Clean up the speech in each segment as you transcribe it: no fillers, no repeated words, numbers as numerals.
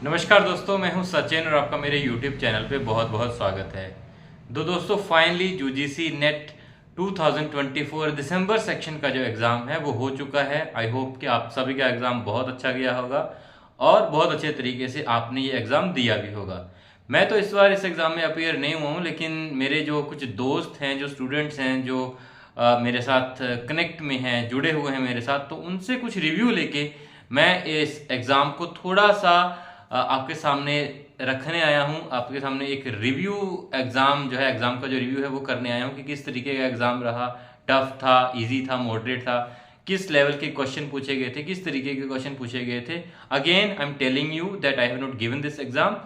नमस्कार दोस्तों, मैं हूं सचिन और आपका मेरे YouTube चैनल पे बहुत बहुत स्वागत है। दोस्तों फाइनली यूजीसी नेट 2024 दिसंबर सेक्शन का जो एग्ज़ाम है वो हो चुका है। आई होप कि आप सभी का एग्ज़ाम बहुत अच्छा गया होगा और बहुत अच्छे तरीके से आपने ये एग्ज़ाम दिया भी होगा। मैं तो इस बार इस एग्ज़ाम में अपीयर नहीं हुआ हूँ, लेकिन मेरे जो कुछ दोस्त हैं, जो स्टूडेंट्स हैं, जो मेरे साथ कनेक्ट में हैं, जुड़े हुए हैं मेरे साथ, तो उनसे कुछ रिव्यू लेके मैं इस एग्ज़ाम को थोड़ा सा आपके सामने रखने आया हूं। आपके सामने एक रिव्यू एग्जाम जो है, एग्जाम का जो रिव्यू है वो करने आया हूं कि किस तरीके का एग्जाम रहा। टफ था, इजी था, मॉडरेट था, किस लेवल के क्वेश्चन पूछे गए थे, किस तरीके के क्वेश्चन पूछे गए थे। Again I am telling you that I have not given this exam,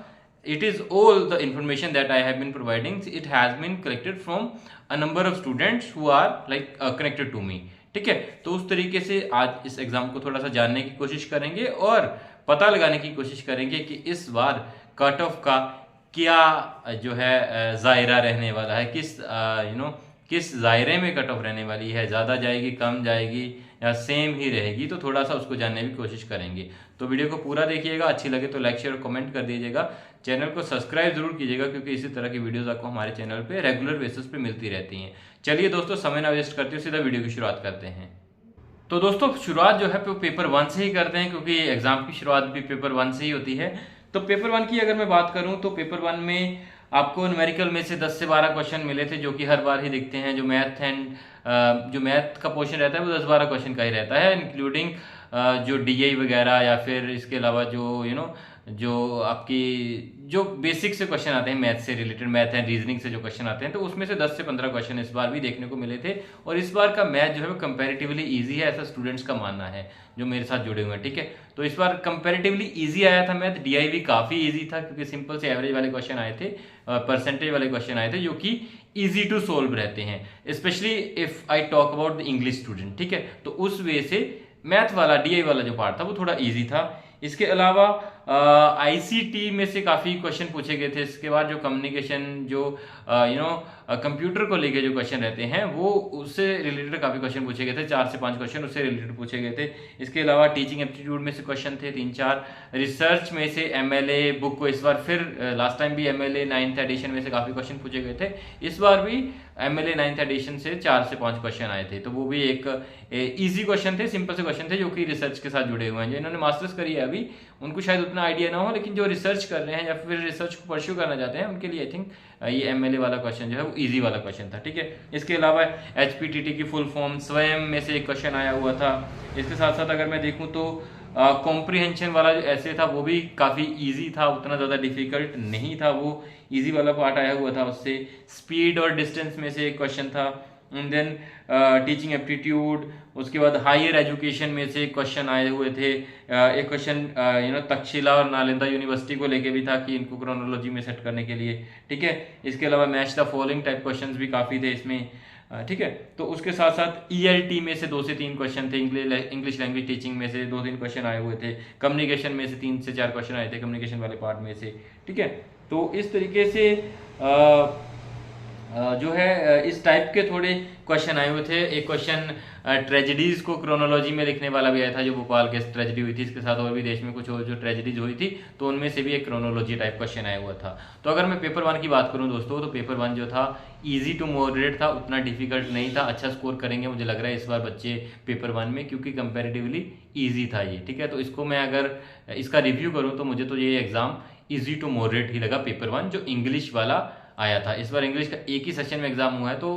it is all the information that I have been providing, it has been collected from a number of students who are like connected to me। ठीक है, तो उस तरीके से आज इस exam को थोड़ा सा जानने की कोशिश करेंगे और पता लगाने की कोशिश करेंगे कि इस बार कट ऑफ का क्या जो है जायरा रहने वाला है, किस दायरे में कट ऑफ रहने वाली है, ज़्यादा जाएगी, कम जाएगी या सेम ही रहेगी। तो थोड़ा सा उसको जानने की कोशिश करेंगे। तो वीडियो को पूरा देखिएगा, अच्छी लगे तो लाइक शेयर और कमेंट कर दीजिएगा। चैनल को सब्सक्राइब जरूर कीजिएगा क्योंकि इसी तरह की वीडियोस आपको हमारे चैनल पे रेगुलर बेसिस पे मिलती रहती हैं। चलिए दोस्तों, समय ना वेस्ट करते हुए सीधा वीडियो की शुरुआत करते हैं। तो दोस्तों शुरुआत जो है पेपर 1 से ही करते हैं क्योंकि एग्जाम की शुरुआत भी पेपर 1 से ही होती है। तो पेपर 1 की अगर मैं बात करूं तो पेपर 1 में आपको न्यूमेरिकल में से 10 से 12 क्वेश्चन मिले थे जो कि हर बार ही दिखते हैं। जो मैथ का पोर्शन रहता है वो 10-12 क्वेश्चन का ही रहता है, इंक्लूडिंग जो डीआई वगैरह या फिर इसके अलावा जो आपकी जो बेसिक से क्वेश्चन आते हैं मैथ से रिलेटेड, मैथ एंड रीजनिंग से जो क्वेश्चन आते हैं, तो उसमें से 10 से 15 क्वेश्चन इस बार भी देखने को मिले थे। और इस बार का मैथ जो है वो कंपैरेटिवली इजी है, ऐसा स्टूडेंट्स का मानना है जो मेरे साथ जुड़े हुए हैं। ठीक है, तो इस बार कंपैरेटिवली इजी आया था मैथ। डीआई भी काफी इजी था क्योंकि सिंपल से एवरेज वाले क्वेश्चन आए थे, परसेंटेज वाले क्वेश्चन आए थे जो कि इजी टू सोल्व रहते हैं, specially if I talk about the English student. ठीक है, तो उस वे से मैथ वाला डीआई वाला जो पार्ट था वो थोड़ा इजी था। इसके अलावा आईसीटी में से काफ़ी क्वेश्चन पूछे गए थे। इसके बाद जो कम्युनिकेशन, जो कंप्यूटर को लेके जो क्वेश्चन रहते हैं वो उससे रिलेटेड काफ़ी क्वेश्चन पूछे गए थे। 4 से 5 क्वेश्चन उससे रिलेटेड पूछे गए थे। इसके अलावा टीचिंग एप्टीट्यूड में से क्वेश्चन थे 3-4। रिसर्च में से एमएलए बुक को इस बार फिर लास्ट टाइम भी एमएलए 9th एडिशन में से काफ़ी क्वेश्चन पूछे गए थे। इस बार भी एमएलए 9th एडिशन से 4 से 5 क्वेश्चन आए थे। तो वो भी एक इजी क्वेश्चन थे, सिंपल से क्वेश्चन थे जो कि रिसर्च के साथ जुड़े हुए हैं। जो इन्होंने मास्टर्स करी है अभी उनको शायद उतना आइडिया ना हो, लेकिन जो रिसर्च कर रहे हैं या फिर रिसर्च को परस्यू करना चाहते हैं उनके लिए आई थिंक ये एमएलए वाला क्वेश्चन जो है वो इजी वाला क्वेश्चन था। ठीक है, इसके अलावा एचपीटीटी की फुल फॉर्म स्वयं में से एक क्वेश्चन आया हुआ था। इसके साथ साथ अगर मैं देखूं तो कॉम्प्रिहेंशन वाला जो ऐसे था वो भी काफ़ी इजी था, उतना ज़्यादा डिफिकल्ट नहीं था, वो इजी वाला पार्ट आया हुआ था उससे। स्पीड और डिस्टेंस में से एक क्वेश्चन था। एंड देन टीचिंग एप्टीट्यूड, उसके बाद हायर एजुकेशन में से क्वेश्चन आए हुए थे। एक क्वेश्चन तक्षशिला और नालंदा यूनिवर्सिटी को लेके भी था कि इनको क्रोनोलॉजी में सेट करने के लिए। ठीक है, इसके अलावा match the following type questions भी काफ़ी थे इसमें। ठीक है, तो उसके साथ साथ ईएलटी में से 2 से 3 क्वेश्चन थे। इंग्लिश लैंग्वेज टीचिंग में से 2-3 क्वेश्चन आए हुए थे। कम्युनिकेशन में से 3 से 4 क्वेश्चन आए थे, कम्युनिकेशन वाले पार्ट में से। ठीक है, तो इस तरीके से जो है इस टाइप के थोड़े क्वेश्चन आए हुए थे। एक क्वेश्चन ट्रेजेडीज को क्रोनोलॉजी में लिखने वाला भी आया था, जो भोपाल के ट्रेजेडी हुई थी, इसके साथ और भी देश में कुछ और जो ट्रेजेडीज हुई थी तो उनमें से भी एक क्रोनोलॉजी टाइप क्वेश्चन आया हुआ था। तो अगर मैं पेपर 1 की बात करूं दोस्तों, तो पेपर 1 जो था इजी टू मॉडरेट था, उतना डिफिकल्ट नहीं था। अच्छा स्कोर करेंगे मुझे लग रहा है इस बार बच्चे पेपर 1 में, क्योंकि कंपेरेटिवली ईजी था ये। ठीक है, तो इसको मैं अगर इसका रिव्यू करूँ तो मुझे तो ये एग्जाम ईजी टू मॉडरेट ही लगा, पेपर 1 जो इंग्लिश वाला आया था। इस बार इंग्लिश का एक ही सेशन में एग्जाम हुआ है तो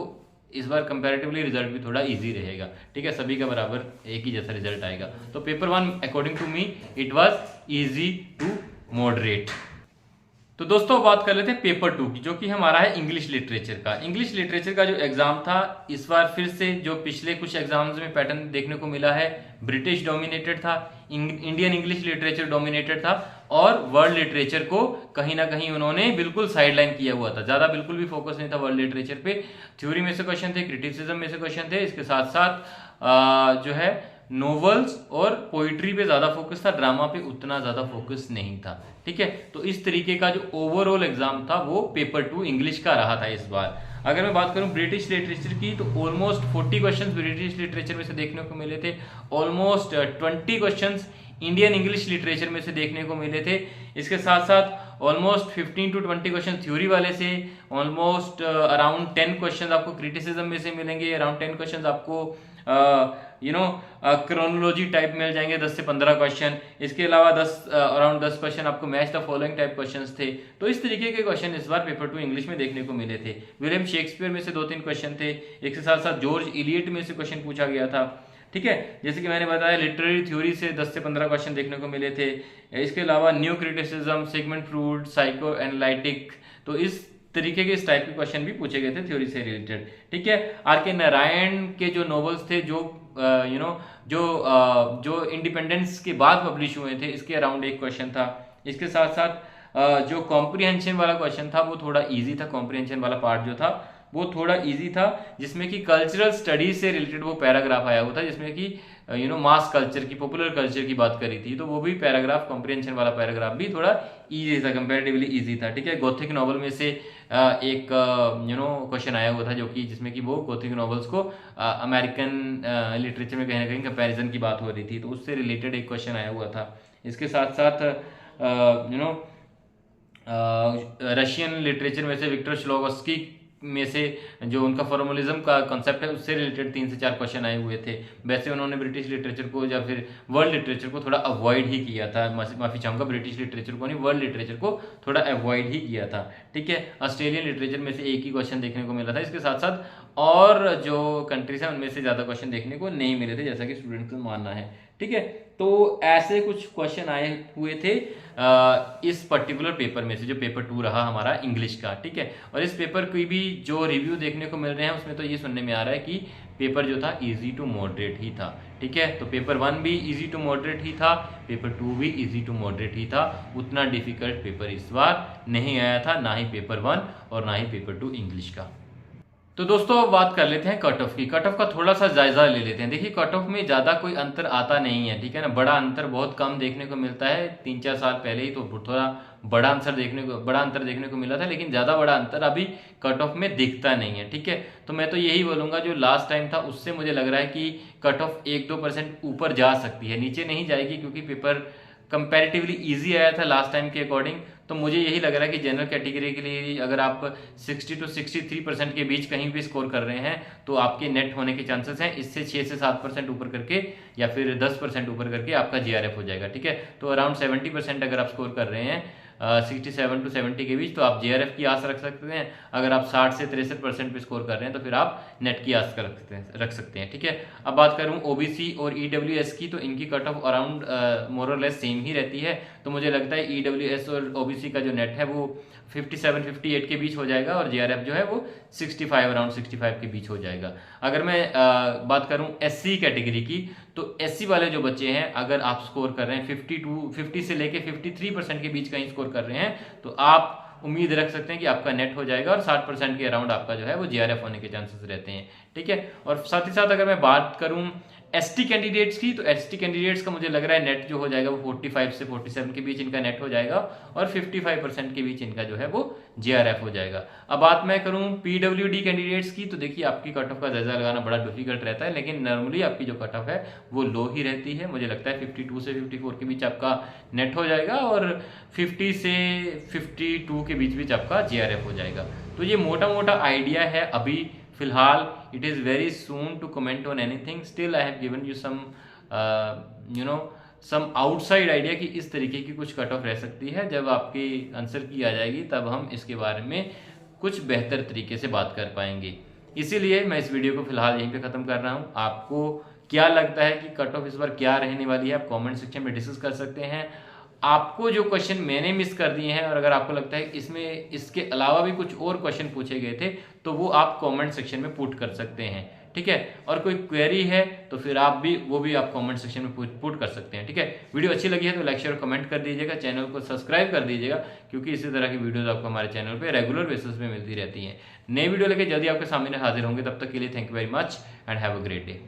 इस बार कंपैरेटिवली रिजल्ट भी थोड़ा इजी रहेगा। ठीक है, सभी का बराबर एक ही जैसा रिजल्ट आएगा। तो paper 1 according to me it was easy to moderate. तो दोस्तों बात कर लेते हैं पेपर 2 की, जो कि हमारा है इंग्लिश लिटरेचर का। इंग्लिश लिटरेचर का जो एग्जाम था इस बार फिर से जो पिछले कुछ एग्जाम्स में पैटर्न देखने को मिला है, ब्रिटिश डोमिनेटेड था, इंडियन इंग्लिश लिटरेचर डोमिनेटेड था और वर्ल्ड लिटरेचर को कहीं ना कहीं उन्होंने बिल्कुल साइडलाइन किया हुआ था। ज्यादा बिल्कुल भी फोकस नहीं था वर्ल्ड लिटरेचर पे। थ्योरी में से क्वेश्चन थे, क्रिटिसिज्म में से क्वेश्चन थे, इसके साथ साथ जो है नोवेल्स और पोइट्री पे ज्यादा फोकस था, ड्रामा पे उतना ज्यादा फोकस नहीं था। ठीक है, तो इस तरीके का जो ओवरऑल एग्जाम था वो पेपर 2 इंग्लिश का रहा था इस बार। अगर मैं बात करूं ब्रिटिश लिटरेचर की तो ऑलमोस्ट 40 क्वेश्चंस ब्रिटिश लिटरेचर में से देखने को मिले थे। Almost 20 questions Indian English literature में से देखने को मिले थे। इसके साथ साथ ऑलमोस्ट 15 to 20 क्वेश्चन थ्योरी वाले से, ऑलमोस्ट अराउंड 10 क्वेश्चन आपको क्रिटिसिज्म में से मिलेंगे, अराउंड 10 क्वेश्चन आपको क्रोनोलॉजी टाइप मिल जाएंगे, 10 से 15 क्वेश्चन। इसके अलावा अराउंड 10 क्वेश्चन आपको match the following type questions थे। तो इस तरीके के क्वेश्चन इस बार पेपर 2 इंग्लिश में देखने को मिले थे। विलियम शेक्सपियर में से 2-3 क्वेश्चन थे, इसके साथ साथ जॉर्ज इलियट में से क्वेश्चन पूछा गया था। ठीक है, जैसे कि मैंने बताया लिटरेरी थ्योरी से 10 से 15 क्वेश्चन देखने को मिले थे। इसके अलावा new criticism, Sigmund Freud, psychoanalytic, तो इस तरीके के इस टाइप के क्वेश्चन भी पूछे गए थे थ्योरी से रिलेटेड। ठीक है, आर के नारायण के जो नॉवेल्स थे जो जो इंडिपेंडेंस के बाद पब्लिश हुए थे, इसके अराउंड एक क्वेश्चन था। इसके साथ साथ जो कॉम्प्रिहेंशन वाला क्वेश्चन था वो थोड़ा इजी था, कॉम्प्रिहेंशन वाला पार्ट जो था वो थोड़ा इजी था, जिसमें कि कल्चरल स्टडीज से रिलेटेड वो पैराग्राफ आया हुआ था, जिसमें कि मास कल्चर की, पॉपुलर कल्चर की बात करी थी। तो वो भी पैराग्राफ, कॉम्प्रिहेंशन वाला पैराग्राफ भी थोड़ा इजी था, कंपैरेटिवली इजी था। ठीक है, गोथिक नॉवल में से एक क्वेश्चन आया हुआ था, जो कि जिसमें कि वो गोथिक नॉवेल्स को अमेरिकन लिटरेचर में कहीं ना कहीं कंपैरिजन की बात हो रही थी, तो उससे रिलेटेड एक क्वेश्चन आया हुआ था। इसके साथ साथ रशियन लिटरेचर में से विक्टर श्लोवस्की में से जो उनका फॉर्मलिज्म का कॉन्सेप्ट है उससे रिलेटेड 3 से 4 क्वेश्चन आए हुए थे। वैसे उन्होंने ब्रिटिश लिटरेचर को या फिर वर्ल्ड लिटरेचर को थोड़ा अवॉइड ही किया था, माफी चाहूंगा, ब्रिटिश लिटरेचर को नहीं, वर्ल्ड लिटरेचर को थोड़ा अवॉइड ही किया था। ठीक है, ऑस्ट्रेलियन लिटरेचर में से एक ही क्वेश्चन देखने को मिला था। इसके साथ साथ और जो कंट्रीज हैं उनमें से ज्यादा क्वेश्चन देखने को नहीं मिले थे, जैसा कि स्टूडेंट का मानना है। ठीक है, तो ऐसे कुछ क्वेश्चन आए हुए थे इस पर्टिकुलर पेपर में से, जो पेपर 2 रहा हमारा इंग्लिश का। ठीक है, और इस पेपर की भी जो रिव्यू देखने को मिल रहे हैं उसमें तो ये सुनने में आ रहा है कि पेपर जो था इजी टू मॉडरेट ही था। ठीक है, तो पेपर 1 भी इजी टू मॉडरेट ही था, पेपर 2 भी इजी टू मॉडरेट ही था। उतना डिफिकल्ट पेपर इस बार नहीं आया था, ना ही पेपर 1 और ना ही पेपर 2 इंग्लिश का। तो दोस्तों अब बात कर लेते हैं कट ऑफ की। कट ऑफ का थोड़ा सा जायजा ले लेते हैं। देखिए, कट ऑफ में ज्यादा कोई अंतर आता नहीं है। ठीक है ना, बड़ा अंतर बहुत कम देखने को मिलता है। 3-4 साल पहले ही तो थोड़ा बड़ा अंतर देखने को मिला था, लेकिन ज्यादा बड़ा अंतर अभी कट ऑफ में दिखता नहीं है। ठीक है, तो मैं तो यही बोलूंगा, जो लास्ट टाइम था उससे मुझे लग रहा है कि कट ऑफ 1-2% ऊपर जा सकती है, नीचे नहीं जाएगी, क्योंकि पेपर कंपैरेटिवली इजी आया था लास्ट टाइम के अकॉर्डिंग। तो मुझे यही लग रहा है कि जनरल कैटेगरी के लिए अगर आप 60 to 63% के बीच कहीं भी स्कोर कर रहे हैं तो आपके नेट होने के चांसेस हैं। इससे 6 से 7% ऊपर करके या फिर 10% ऊपर करके आपका जीआरएफ हो जाएगा। ठीक है, तो अराउंड 70% अगर आप स्कोर कर रहे हैं 67 to 70 के बीच, तो आप जीआरएफ की आस रख सकते हैं। अगर आप 60 से 63% पे स्कोर कर रहे हैं तो फिर आप नेट की आस रख सकते हैं। ठीक है, अब बात करूं ओबीसी और ईडब्ल्यूएस की, तो इनकी कट ऑफ अराउंड मोर और लेस सेम ही रहती है। तो मुझे लगता है ईडब्ल्यूएस और ओबीसी का जो नेट है वो 57-58 के बीच हो जाएगा, और जीआरएफ जो है वो 65 अराउंड 65 के बीच हो जाएगा। अगर मैं बात करूं एससी कैटेगरी की, तो एससी वाले जो बच्चे हैं, अगर आप स्कोर कर रहे हैं 50 से लेके 53% के बीच कहीं स्कोर कर रहे हैं, तो आप उम्मीद रख सकते हैं कि आपका नेट हो जाएगा, और 60% के अराउंड आपका जो है वो जीआरएफ होने के चांसेस रहते हैं। ठीक है, और साथ ही साथ अगर मैं बात करूं एसटी कैंडिडेट्स की, तो एसटी कैंडिडेट्स का मुझे लग रहा है नेट जो हो जाएगा वो 45 से 47 के बीच इनका नेट हो जाएगा, और 55% के बीच इनका जो है वो जीआरएफ हो जाएगा। अब बात मैं करूं पीडब्ल्यूडी कैंडिडेट्स की, तो देखिए आपकी कट ऑफ का जायजा लगाना बड़ा डिफिकल्ट रहता है, लेकिन नॉर्मली आपकी जो कट ऑफ है वो लो ही रहती है। मुझे लगता है 52 से 54 के बीच आपका नेट हो जाएगा, और 50 से 52 के बीच आपका जीआरएफ हो जाएगा। तो ये मोटा मोटा आइडिया है अभी फिलहाल। It is very soon to comment on anything, still I have given you some outside idea कि इस तरीके की कुछ कट ऑफ रह सकती है। जब आपकी आंसर की आ जाएगी तब हम इसके बारे में कुछ बेहतर तरीके से बात कर पाएंगे। इसीलिए मैं इस वीडियो को फिलहाल यहीं पे ख़त्म कर रहा हूँ। आपको क्या लगता है कि कट ऑफ इस बार क्या रहने वाली है, आप कमेंट सेक्शन में डिस्कस कर सकते हैं। आपको जो क्वेश्चन मैंने मिस कर दिए हैं, और अगर आपको लगता है इसमें इसके अलावा भी कुछ और क्वेश्चन पूछे गए थे, तो वो आप कमेंट सेक्शन में पुट कर सकते हैं। ठीक है, और कोई क्वेरी है तो फिर आप भी आप कमेंट सेक्शन में पुट कर सकते हैं। ठीक है, वीडियो अच्छी लगी है तो लाइक शेयर और कमेंट कर दीजिएगा, चैनल को सब्सक्राइब कर दीजिएगा, क्योंकि इसी तरह की वीडियोस आपको हमारे चैनल पे रेगुलर बेसिस पे मिलती रहती हैं। नई वीडियो लेके जल्दी आपके सामने हाजिर होंगे, तब तक के लिए thank you very much and have a great day.